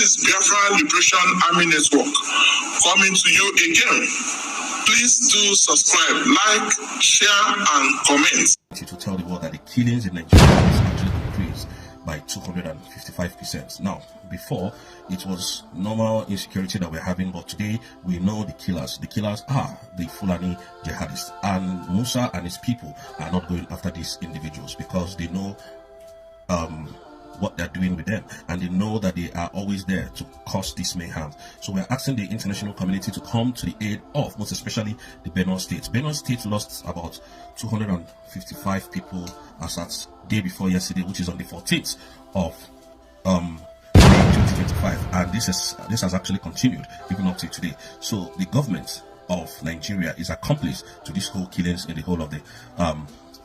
is Biafra Liberation Army Network coming to you again. Please do subscribe, like, share, and comment. To tell the world that the killings in Nigeria has actually increased by 255%. Now, before it was normal insecurity that we're having, but today we know the killers. The killers are the Fulani jihadists, and Musa and his people are not going after these individuals because they know what they're doing with them, and they know that they are always there to cause this mayhem. So we're asking the international community to come to the aid of, most especially, the Benue State. Benue State lost about 255 people as at day before yesterday, which is on the 14th of May 2025, and this has actually continued even up to today. So the government of Nigeria is accomplice to this whole killings in the whole of the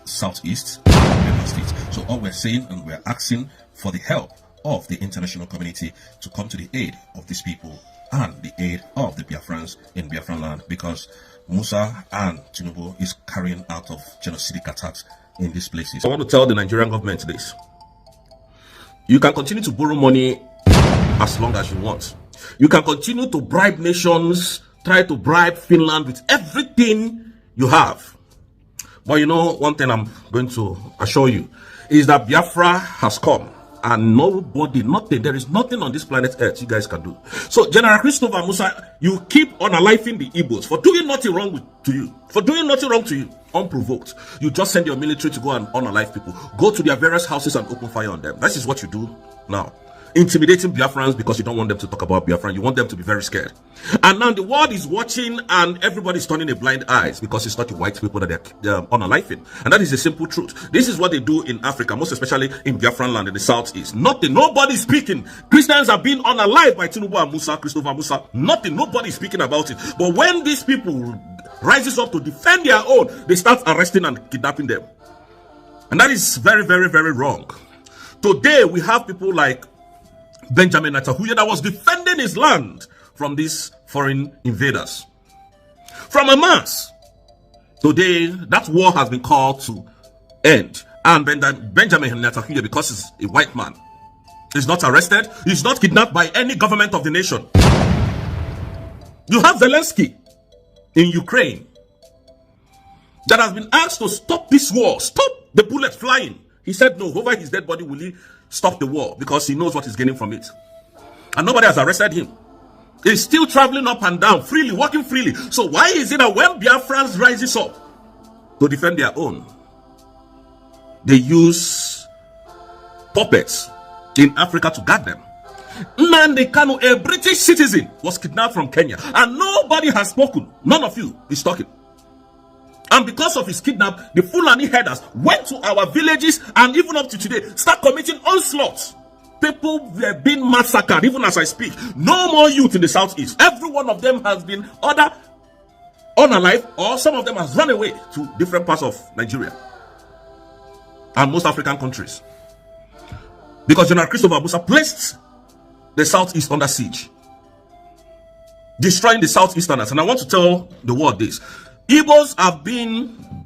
southeast Benue State. So all we're saying, and we're asking for the help of the international community to come to the aid of these people and the aid of the Biafrans in Biafran land, because Musa and Tinubu is carrying out of genocidal attacks in these places. I want to tell the Nigerian government this: you can continue to borrow money as long as you want. You can continue to bribe nations, try to bribe Finland with everything you have. But you know, one thing I'm going to assure you is that Biafra has come, and nobody, nothing, there is nothing on this planet Earth you guys can do. So, General Christopher Musa, you keep unaliving the Igbos for doing nothing wrong to you. For doing nothing wrong to you, unprovoked. You just send your military to go and unalive people. Go to their various houses and open fire on them. That is what you do now. Intimidating Biafrans because you don't want them to talk about Biafran. You want them to be very scared. And now the world is watching and everybody's turning a blind eye because it's not the white people that they're unaliving. And that is the simple truth. This is what they do in Africa, most especially in Biafran land in the southeast. Nothing, nobody speaking. Christians are being unalived by Tinubu and Musa, Christopher Musa. Nothing, nobody speaking about it. But when these people rises up to defend their own, they start arresting and kidnapping them. And that is very, very, very wrong. Today, we have people like Benjamin Netanyahu that was defending his land from these foreign invaders. From Hamas. Today, that war has been called to end. And Benjamin Netanyahu, because he's a white man, is not arrested, he's not kidnapped by any government of the nation. You have Zelensky in Ukraine that has been asked to stop this war, stop the bullet flying. He said no. Over his dead body will he stop the war because he knows what he's gaining from it. And nobody has arrested him. He's still traveling up and down freely, walking freely. So why is it that when Biafrans rises up to defend their own, they use puppets in Africa to guard them? Nnamdi Kanu, a British citizen, was kidnapped from Kenya, and nobody has spoken. None of you is talking. And because of his kidnap, the Fulani herders went to our villages and even up to today start committing onslaughts. People were being massacred even as I speak. No more youth in the southeast. Every one of them has been either unalive or some of them has run away to different parts of Nigeria and most African countries. Because General Christopher Musa placed the southeast under siege, destroying the southeasterners. And I want to tell the world this: Igbos have been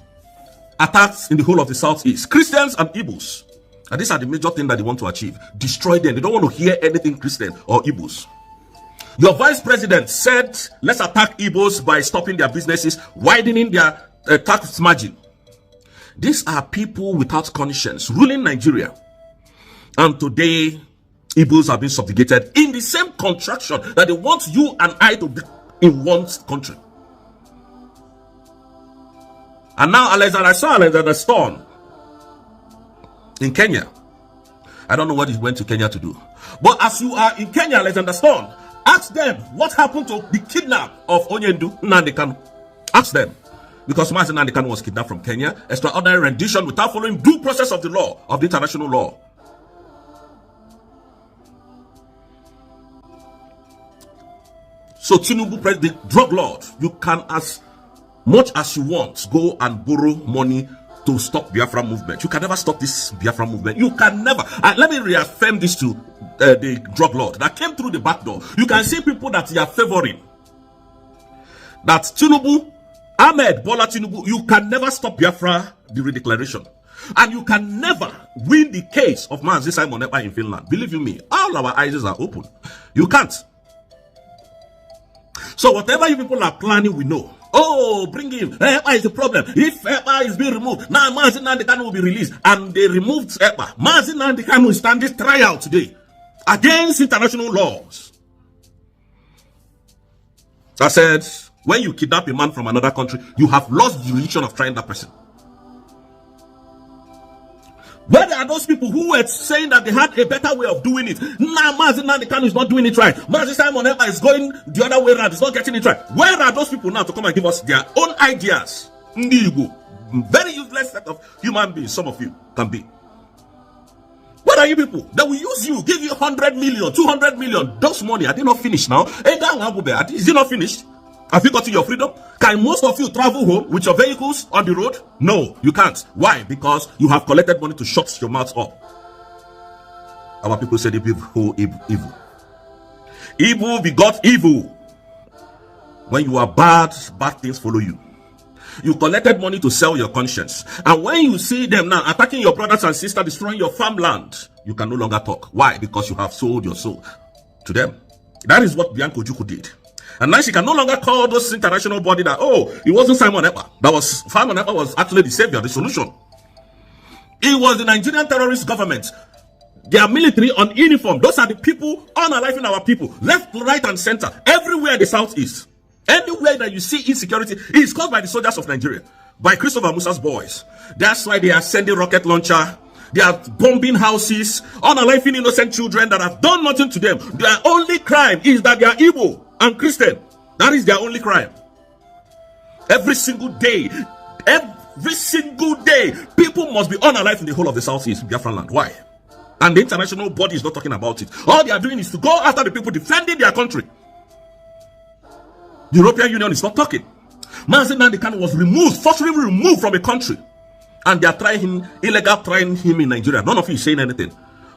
attacked in the whole of the southeast. Christians and Igbos. And these are the major things that they want to achieve. Destroy them. They don't want to hear anything Christian or Igbos. Your vice president said, let's attack Igbos by stopping their businesses, widening their tax margin. These are people without conscience ruling Nigeria. And today, Igbos have been subjugated in the same contraction that they want you and I to be in one country. And now I saw Alexander Stone in Kenya. I don't know what he went to Kenya to do. But as you are in Kenya, Alexander Stone, ask them what happened to the kidnap of Onyendu Nnamdi Kanu. Ask them. Because Mazi Nnamdi Kanu was kidnapped from Kenya. Extraordinary rendition without following due process of the law, of the international law. So Tinubu, the drug lord, you can as much as you want go and borrow money to stop Biafra movement. You can never stop this Biafra movement. You can never. Let me reaffirm this to the drug lord that came through the back door. You can see people that you are favoring. That Tinubu, Ahmed Bola Tinubu, you can never stop Biafra, the redeclaration. And you can never win the case of Mazi Simon Ekpa in Finland. Believe you me, all our eyes are open. You can't. So whatever you people are planning, we know. Oh, bring him. Ekpa is the problem. If Ekpa is being removed, now Mazi Nnamdi Kanu will be released. And they removed Ekpa. Mazi Nnamdi Kanu will stand this trial today against international laws. I said, when you kidnap a man from another country, you have lost the jurisdiction of trying that person. Where are those people who were saying that they had a better way of doing it? Now Mazi Nnamdi Kanu is not doing it right. Mazi Simon Ekpa is going the other way around. He's not getting it right. Where are those people now to come and give us their own ideas? Very useless set of human beings, some of you can be. Where are you people? They will use you, give you 100 million, 200 million. Those money, are they not finished now? Is it not finished? Have you gotten your freedom? Can most of you travel home with your vehicles on the road? No, you can't. Why? Because you have collected money to shut your mouth up. Our people say the people evil. Evil begot evil. When you are bad, bad things follow you. You collected money to sell your conscience. And when you see them now attacking your brothers and sisters, destroying your farmland, you can no longer talk. Why? Because you have sold your soul to them. That is what Bianco Juku did. And now she can no longer call those international body that, oh, it wasn't Simon Ekpa. Simon Ekpa was actually the savior, the solution. It was the Nigerian terrorist government. Their military on uniform. Those are the people unaliving our people. Left, right, and center. Everywhere in the southeast. Anywhere that you see insecurity is caused by the soldiers of Nigeria. By Christopher Musa's boys. That's why they are sending rocket launcher. They are bombing houses. Unaliving innocent children that have done nothing to them. Their only crime is that they are Igbo and Christian. That is their only crime. Every single day, people must be unalive in the whole of the southeast Biafran land. Why? And the international body is not talking about it. All they are doing is to go after the people defending their country. The European Union is not talking. Mazi Nnamdi Kanu was forcibly removed from a country. And they are trying him in Nigeria. None of you is saying anything.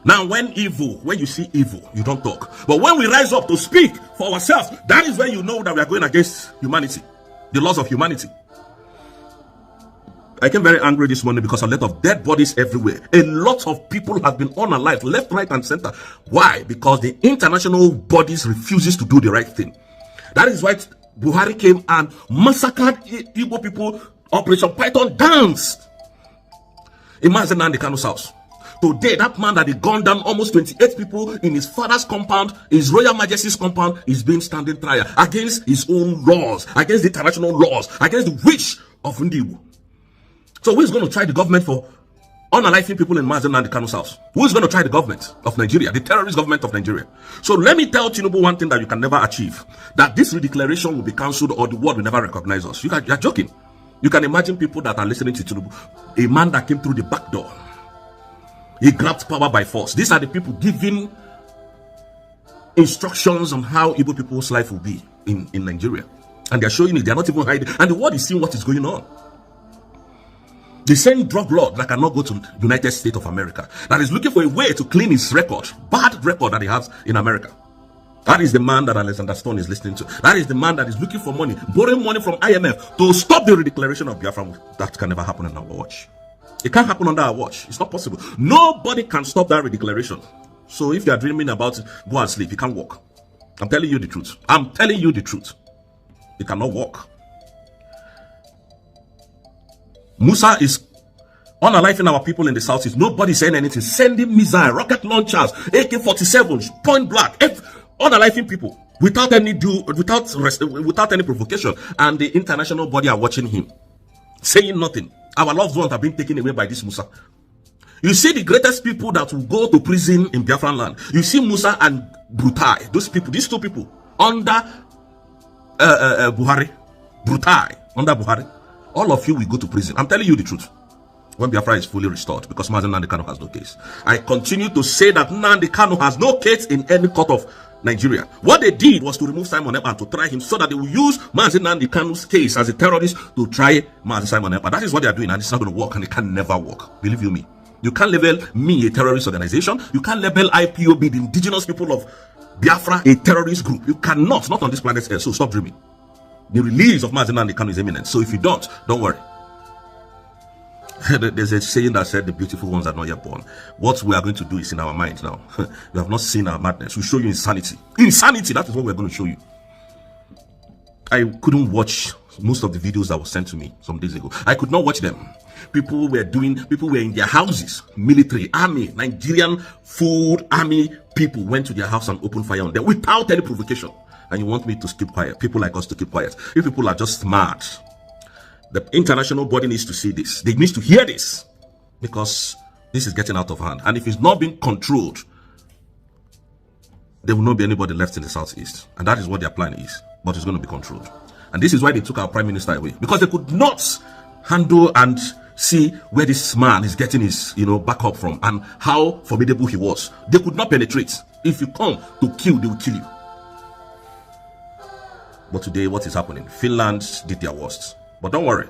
Now, when you see evil, you don't talk. But when we rise up to speak for ourselves, that is when you know that we are going against humanity, the laws of humanity. I came very angry this morning because a lot of dead bodies everywhere. A lot of people have been unalive, left, right, and center. Why? Because the international bodies refuses to do the right thing. That is why Buhari came and massacred Igbo people. Operation Python danced in Mazi Nnamdi Kanu's house. Today, that man that he gunned down almost 28 people in his father's compound, his Royal Majesty's compound, is being standing trial against his own laws, against the international laws, against the wish of Ndibu. So who is going to try the government for unaliving people in Mazi Nnamdi Kanu's house? Who is going to try the government of Nigeria, the terrorist government of Nigeria? So let me tell Tinubu one thing that you can never achieve, that this redeclaration will be cancelled or the world will never recognize us. You are joking. You can imagine people that are listening to Tinubu, a man that came through the back door. He grabbed power by force. These are the people giving instructions on how Igbo people's life will be in Nigeria. And they're showing it. They're not even hiding. And the world is seeing what is going on. The same drug lord that cannot go to the United States of America, that is looking for a way to clean his record, bad record that he has in America. That is the man that Alexander Stone is listening to. That is the man that is looking for money, borrowing money from IMF to stop the redeclaration of Biafra. That can never happen on our watch. It can't happen under our watch. It's not possible. Nobody can stop that redeclaration. So if you are dreaming about it, go and sleep. You can't walk. I'm telling you the truth. I'm telling you the truth. You cannot walk. Musa is unaliving our people in the southeast. Nobody saying anything. Sending missiles, rocket launchers, AK-47s, point blank, unaliving people without any provocation. And the international body are watching him, saying nothing. Our loved ones have been taken away by this Musa. You see the greatest people that will go to prison in Biafran land. You see Musa and Brutai. Those people, these two people, under Buhari. Brutai, under Buhari. All of you will go to prison. I'm telling you the truth. When Biafra is fully restored, because Mazi Nnamdi Kanu has no case. I continue to say that Nnamdi Kanu has no case in any court of Nigeria. What they did was to remove Simon Ekpa and to try him so that they will use Mazi Nnamdi Kanu's case as a terrorist to try Mazi Simon Ekpa. That is what they are doing, and it's not going to work, and it can never work. Believe you me. You can't label me a terrorist organization. You can't label IPOB, the indigenous people of Biafra, a terrorist group. You cannot, not on this planet Earth. So stop dreaming. The release of Mazi Nnamdi Kanu is imminent. So if you don't worry. There's a saying that said the beautiful ones are not yet born. What we are going to do is in our mind now. You have not seen our madness. We'll show you insanity. Insanity, that is what we're going to show you. I couldn't watch most of the videos that were sent to me some days ago. I could not watch them. People were in their houses, military, army, Nigerian food, army people went to their house and opened fire on them without any provocation. And you want me to keep quiet? People like us to keep quiet. If people are just smart, the international body needs to see this. They need to hear this, because this is getting out of hand. And if it's not being controlled, there will not be anybody left in the southeast. And that is what their plan is. But it's going to be controlled. And this is why they took our prime minister away, because they could not handle and see where this man is getting his, backup from and how formidable he was. They could not penetrate. If you come to kill, they will kill you. But today, what is happening? Finland did their worst. But don't worry.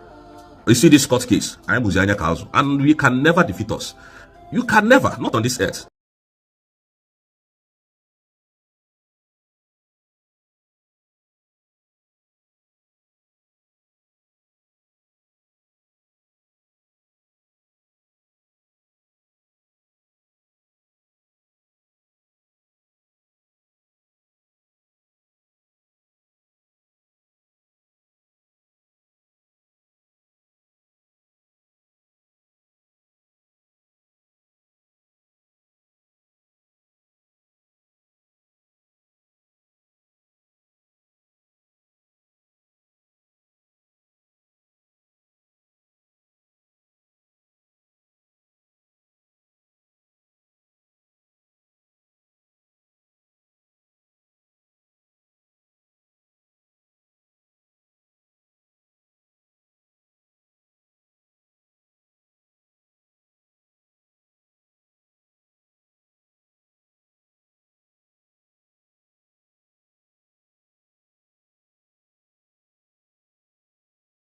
You see this court case, I am Uzianya Kazu, and you can never defeat us. You can never, not on this earth.